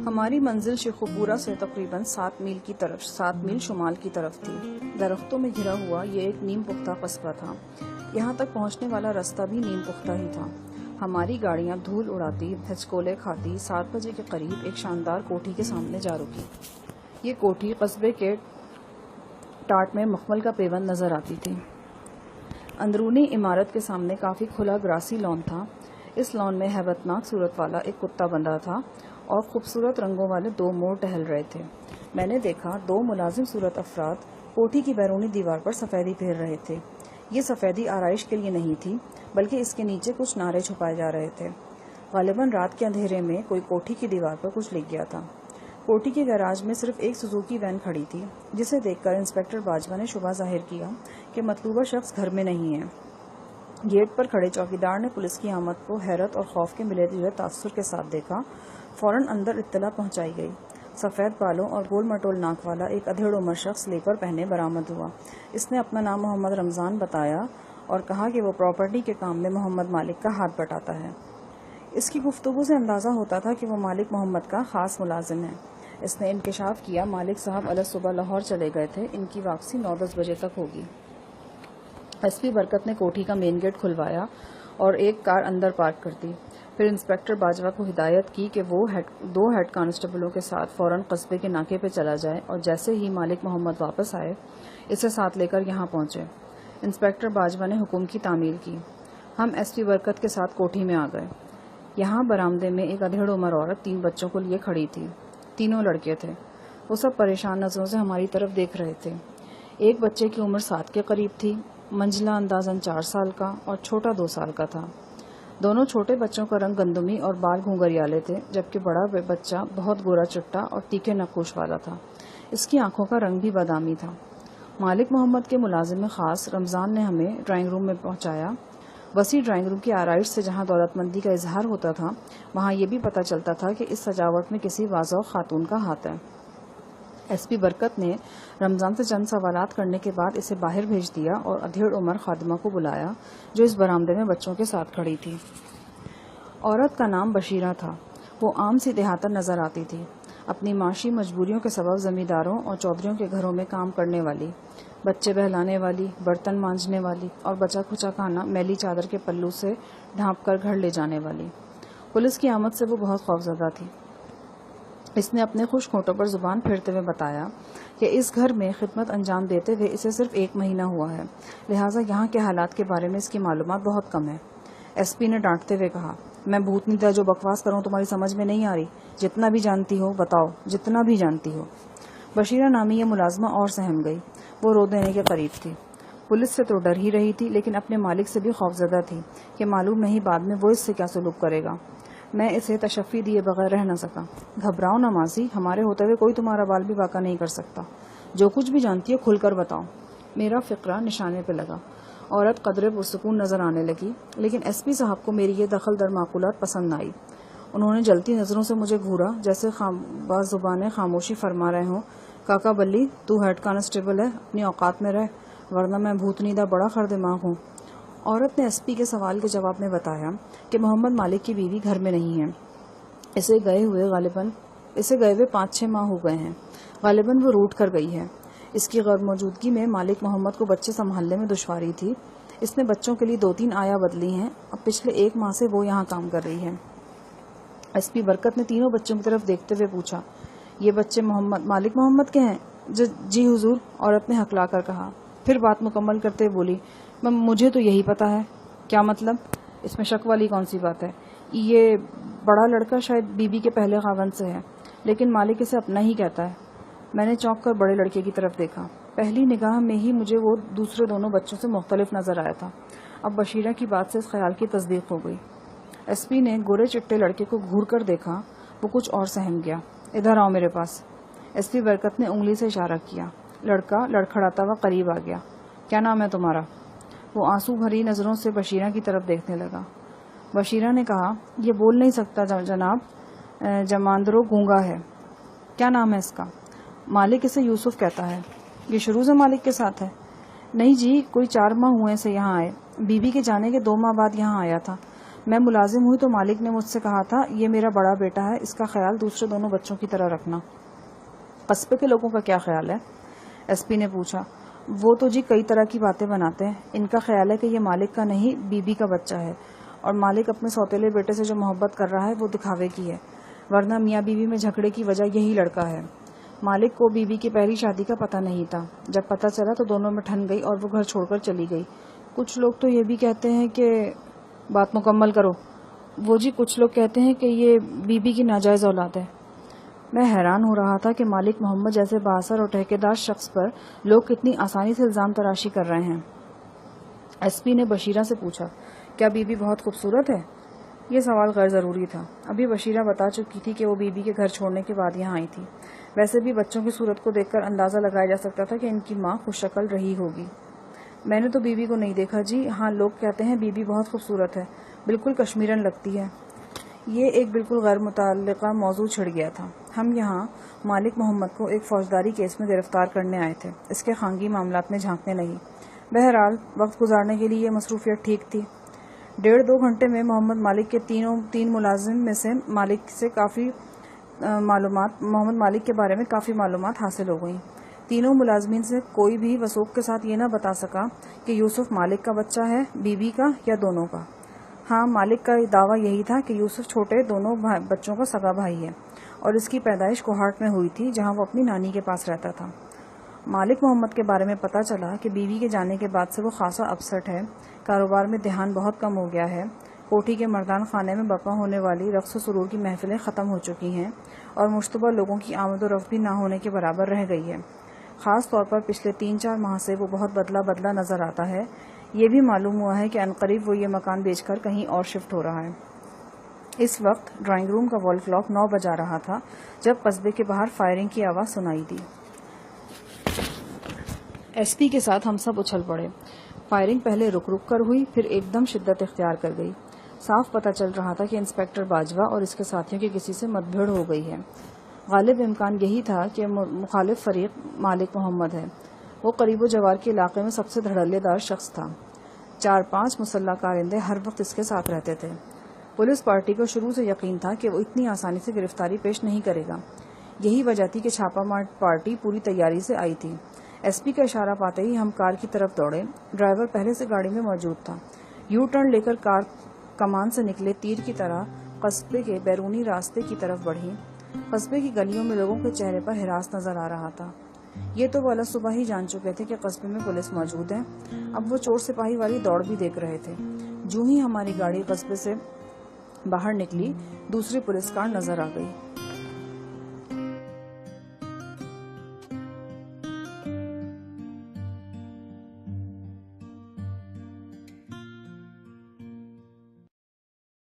ہماری منزل شیخوپورہ سے تقریباً 7 میل شمال کی طرف تھی۔ درختوں میں گھرا ہوا یہ ایک نیم پختہ قصبہ تھا۔ یہاں تک پہنچنے والا راستہ بھی نیم پختہ ہی تھا۔ ہماری گاڑیاں دھول اڑاتی، دھچکولے کھاتی 7 بجے کے قریب ایک شاندار کوٹھی کے سامنے جا رکی۔ یہ کوٹھی قصبے کے ٹاٹ میں مخمل کا پیوند نظر آتی تھی۔ اندرونی عمارت کے سامنے کافی کھلا گراسی لان تھا۔ اس لان میں ہیبتناک صورت والا ایک کتا بندھا تھا اور خوبصورت رنگوں والے 2 مور ٹہل رہے تھے۔ میں نے دیکھا 2 ملازم صورت افراد کوٹھی کی بیرونی دیوار پر سفیدی پھیر رہے تھے۔ یہ سفیدی آرائش کے لیے نہیں تھی، بلکہ اس کے نیچے کچھ نعرے چھپائے جا رہے تھے۔ غالباً رات کے اندھیرے میں کوئی کوٹھی کی دیوار پر کچھ لکھ گیا تھا۔ کوٹھی کے گیراج میں صرف ایک سوزوکی وین کھڑی تھی، جسے دیکھ کر انسپکٹر باجوہ نے شبہ ظاہر کیا کہ مطلوبہ شخص گھر میں نہیں ہے۔ گیٹ پر کھڑے چوکیدار نے پولیس کی آمد کو حیرت اور خوف کے ملے جلے تاثر کے ساتھ دیکھا۔ فوراً اندر اطلاع پہنچائی گئی۔ سفید بالوں اور گول مٹول ناک والا ایک ادھیڑ عمر شخص لیپر پہنے برآمد ہوا۔ اس نے اپنا نام محمد رمضان بتایا اور کہا کہ وہ پراپرٹی کے کام میں محمد مالک کا ہاتھ بٹاتا ہے۔ اس کی گفتگو سے اندازہ ہوتا تھا کہ وہ مالک محمد کا خاص ملازم ہے۔ اس نے انکشاف کیا مالک صاحب علیہ صبح لاہور چلے گئے تھے، ان کی واپسی 9-10 بجے تک ہوگی۔ ایس پی برکت نے کوٹھی کا مین گیٹ کھلوایا اور ایک کار اندر پارک کر دی۔ پھر انسپکٹر باجوہ کو ہدایت کی کہ وہ 2 ہیڈ کانسٹیبلوں کے ساتھ فوراً قصبے کے ناکے پہ چلا جائے اور جیسے ہی مالک محمد واپس آئے اسے ساتھ لے کر یہاں پہنچے۔ انسپکٹر باجوہ نے حکم کی تعمیل کی۔ ہم ایس پی برکت کے ساتھ کوٹھی میں آ گئے۔ یہاں برآمدے میں ایک ادھیڑ عمر عورت 3 بچوں کو لیے کھڑی تھی۔ تینوں لڑکے تھے۔ وہ سب پریشان نظروں سے ہماری طرف دیکھ رہے تھے۔ ایک بچے کی عمر 7 کے قریب تھی، منجلا اندازاً 4 سال کا اور چھوٹا 2 سال کا تھا۔ دونوں چھوٹے بچوں کا رنگ گندمی اور بال گھونگھریالے تھے، جبکہ بڑا بچہ بہت گورا چٹا اور تیکھے نقوش والا تھا۔ اس کی آنکھوں کا رنگ بھی بادامی تھا۔ مالک محمد کے ملازم خاص رمضان نے ہمیں ڈرائنگ روم میں پہنچایا۔ وسیع ڈرائنگ روم کی آرائش سے جہاں دولت مندی کا اظہار ہوتا تھا، وہاں یہ بھی پتہ چلتا تھا کہ اس سجاوٹ میں کسی واضح خاتون کا ہاتھ ہے۔ ایس پی برکت نے رمضان سے چند سوالات کرنے کے بعد اسے باہر بھیج دیا اور ادھیڑ عمر خادمہ کو بلایا جو اس برآمدے میں بچوں کے ساتھ کھڑی تھی۔ عورت کا نام بشیرہ تھا۔ وہ عام سی دیہاتن نظر آتی تھی، اپنی معاشی مجبوریوں کے سبب زمینداروں اور چودھریوں کے گھروں میں کام کرنے والی، بچے بہلانے والی، برتن مانجنے والی اور بچا کھچا کھانا میلی چادر کے پلو سے ڈھانپ کر گھر لے جانے والی۔ پولیس کی آمد سے وہ بہت خوفزدہ تھی۔ اس نے اپنے خشک ہونٹوں پر زبان پھیرتے ہوئے بتایا کہ اس گھر میں خدمت انجام دیتے ہوئے اسے صرف 1 مہینہ ہوا ہے، لہٰذا یہاں کے حالات کے بارے میں اس کی معلومات بہت کم ہے۔ ایس پی نے ڈانٹتے ہوئے کہا، میں بھوتنی طرح جو بکواس کروں تمہاری سمجھ میں نہیں آ رہی؟ جتنا بھی جانتی ہو بتاؤ، جتنا بھی جانتی ہو۔ بشیرہ نامی یہ ملازمہ اور سہم گئی۔ وہ رو دینے کے قریب تھی۔ پولیس سے تو ڈر ہی رہی تھی، لیکن اپنے مالک سے بھی خوفزدہ تھی کہ معلوم نہیں بعد میں وہ اس سے کیا سلوک کرے گا۔ میں اسے تشفی دیے بغیر رہ نہ سکا۔ گھبراؤ نہ ماضی، ہمارے ہوتے ہوئے کوئی تمہارا بال بھی واقع نہیں کر سکتا۔ جو کچھ بھی جانتی ہے کھل کر بتاؤ۔ میرا فقرہ نشانے پہ لگا۔ عورت قدرے پرسکون نظر آنے لگی، لیکن ایس پی صاحب کو میری یہ دخل در معقولات پسند نہ آئی۔ انہوں نے جلتی نظروں سے مجھے گھورا، جیسے باز زبانیں خاموشی فرما رہے ہوں، کاکا بلی تو ہیڈ کانسٹیبل ہے، اپنی اوقات میں رہ، ورنہ میں بھوتنی دا بڑا خر دماغ ہوں۔ عورت نے ایس پی کے سوال کے جواب میں بتایا کہ محمد مالک کی بیوی گھر میں نہیں ہے۔ اسے گئے ہوئے 5-6 ماہ ہو گئے ہیں۔ غالباً وہ روٹ کر گئی ہے۔ اس کی غیر موجودگی میں مالک محمد کو بچے سنبھالنے میں دشواری تھی۔ اس نے بچوں کے لیے 2-3 آیا بدلی ہیں۔ اب پچھلے 1 ماہ سے وہ یہاں کام کر رہی ہے۔ ایس پی برکت نے تینوں بچوں کی طرف دیکھتے ہوئے پوچھا، یہ بچے مالک محمد کے ہیں؟ جی حضور، عورت نے ہکلا کر کہا۔ پھر بات مکمل کرتے بولی، مجھے تو یہی پتا ہے۔ کیا مطلب؟ اس میں شک والی کون سی بات ہے؟ یہ بڑا لڑکا شاید بیوی کے پہلے خاوند سے ہے، لیکن مالک اسے اپنا ہی کہتا ہے۔ میں نے چونک کر بڑے لڑکے کی طرف دیکھا۔ پہلی نگاہ میں ہی مجھے وہ دوسرے دونوں بچوں سے مختلف نظر آیا تھا۔ اب بشیرہ کی بات سے اس خیال کی تصدیق ہو گئی۔ ایس پی نے گورے چٹے لڑکے کو گھور کر دیکھا۔ وہ کچھ اور سہم گیا۔ ادھر آؤ میرے پاس۔ ایس پی برکت نے انگلی سے اشارہ کیا۔ لڑکا لڑکھڑاتا ہوا قریب آ گیا۔ کیا نام ہے تمہارا؟ وہ آنسو بھری نظروں سے بشیرہ کی طرف دیکھنے لگا۔ بشیرہ نے کہا، یہ بول نہیں سکتا جناب، جماندرو گونگا ہے۔ کیا نام ہے اس کا؟ مالک اسے یوسف کہتا ہے۔ یہ شروع سے مالک کے ساتھ ہے؟ نہیں جی، کوئی 4 ماہ ہوئے سے یہاں آئے۔ بیوی کے جانے کے 2 ماہ بعد یہاں آیا تھا۔ میں ملازم ہوئی تو مالک نے مجھ سے کہا تھا یہ میرا بڑا بیٹا ہے، اس کا خیال دوسرے دونوں بچوں کی طرح رکھنا۔ قصبے کے لوگوں کا کیا خیال ہے؟ ایس پی نے پوچھا۔ وہ تو جی کئی طرح کی باتیں بناتے ہیں، ان کا خیال ہے کہ یہ مالک کا نہیں بی بی کا بچہ ہے، اور مالک اپنے سوتیلے بیٹے سے جو محبت کر رہا ہے وہ دکھاوے کی ہے، ورنہ میاں بیوی میں جھگڑے کی وجہ یہی لڑکا ہے۔ مالک کو بی بی کی پہلی شادی کا پتہ نہیں تھا، جب پتہ چلا تو دونوں میں ٹھن گئی اور وہ گھر چھوڑ کر چلی گئی۔ کچھ لوگ تو یہ بھی کہتے ہیں کہ بات مکمل کرو۔ وہ جی کچھ لوگ کہتے ہیں کہ یہ بی بی کی ناجائز اولاد ہے۔ میں حیران ہو رہا تھا کہ مالک محمد جیسے بااثر اور ٹھیکیدار شخص پر لوگ کتنی آسانی سے الزام تراشی کر رہے ہیں۔ ایس پی نے بشیرہ سے پوچھا، کیا بی بی بہت خوبصورت ہے؟ یہ سوال غیر ضروری تھا، ابھی بشیرہ بتا چکی تھی کہ وہ بی بی کے گھر چھوڑنے کے بعد یہاں آئی تھی۔ ویسے بھی بچوں کی صورت کو دیکھ کر اندازہ لگایا جا سکتا تھا کہ ان کی ماں خوش شکل رہی ہوگی۔ میں نے تو بی بی کو نہیں دیکھا جی، ہاں لوگ کہتے ہیں بی بی بہت خوبصورت ہے، بالکل کشمیرن لگتی ہے۔ یہ ایک بالکل غیر متعلقہ موضوع چھڑ گیا تھا۔ ہم یہاں مالک محمد کو ایک فوجداری کیس میں گرفتار کرنے آئے تھے، اس کے خانگی معاملات میں جھانکنے نہیں۔ بہرحال وقت گزارنے کے لیے یہ مصروفیت ٹھیک تھی۔ 1.5-2 گھنٹے میں محمد مالک کے بارے میں کافی معلومات حاصل ہو گئیں۔ تینوں ملازمین سے کوئی بھی وثوق کے ساتھ یہ نہ بتا سکا کہ یوسف مالک کا بچہ ہے، بی بی کا یا دونوں کا۔ ہاں، مالک کا دعویٰ یہی تھا کہ یوسف چھوٹے دونوں بچوں کا سگا بھائی ہے اور اس کی پیدائش کوہاٹ میں ہوئی تھی، جہاں وہ اپنی نانی کے پاس رہتا تھا۔ مالک محمد کے بارے میں پتہ چلا کہ بیوی کے جانے کے بعد سے وہ خاصا اپسٹ ہے، کاروبار میں دھیان بہت کم ہو گیا ہے، کوٹھی کے مردان خانے میں برپا ہونے والی رقص و سرور کی محفلیں ختم ہو چکی ہیں اور مشتبہ لوگوں کی آمد و رفت بھی نہ ہونے کے برابر رہ گئی ہے۔ خاص طور پر پچھلے 3-4 ماہ سے وہ بہت بدلا نظر آتا ہے۔ یہ بھی معلوم ہوا ہے کہ عنقریب وہ یہ مکان بیچ کر کہیں اور شفٹ ہو رہا ہے۔ اس وقت ڈرائنگ روم کا وال کلاک 9 بجا رہا تھا جب قصبے کے باہر فائرنگ کی آواز سنائی دی۔ ایس پی کے ساتھ ہم سب اچھل پڑے۔ فائرنگ پہلے رک کر ہوئی، پھر ایک دم شدت اختیار کر گئی۔ صاف پتہ چل رہا تھا کہ انسپکٹر باجوہ اور اس کے ساتھیوں کی کسی سے مت بھیڑ ہو گئی ہے۔ غالب امکان یہی تھا کہ مخالف فریق مالک محمد ہے۔ وہ قریب و جوار کے علاقے میں سب سے دھڑلے دار شخص تھا۔ 4-5 مسلح کارندے ہر وقت اس کے ساتھ رہتے تھے۔ پولیس پارٹی کو شروع سے یقین تھا کہ وہ اتنی آسانی سے گرفتاری پیش نہیں کرے گا۔ یہی وجہ تھی کہ چھاپہ مار پارٹی پوری تیاری سے آئی تھی۔ ایس پی کا اشارہ پاتے ہی ہم کار کی طرف دوڑے۔ ڈرائیور پہلے سے گاڑی میں موجود تھا۔ یو ٹرن لے کر کار کمان سے نکلے تیر کی طرح قصبے کے بیرونی راستے کی طرف بڑھی۔ قصبے کی گلیوں میں لوگوں کے چہرے پر ہراس نظر آ رہا تھا۔ یہ تو وہ صبح ہی جان چکے تھے کہ قصبے میں پولیس موجود ہے۔ اب وہ چور سپاہی والی دوڑ بھی دیکھ رہے تھے۔ جو ہی ہماری گاڑی قصبے سے باہر نکلی، دوسری پولیس کار نظر آ گئی۔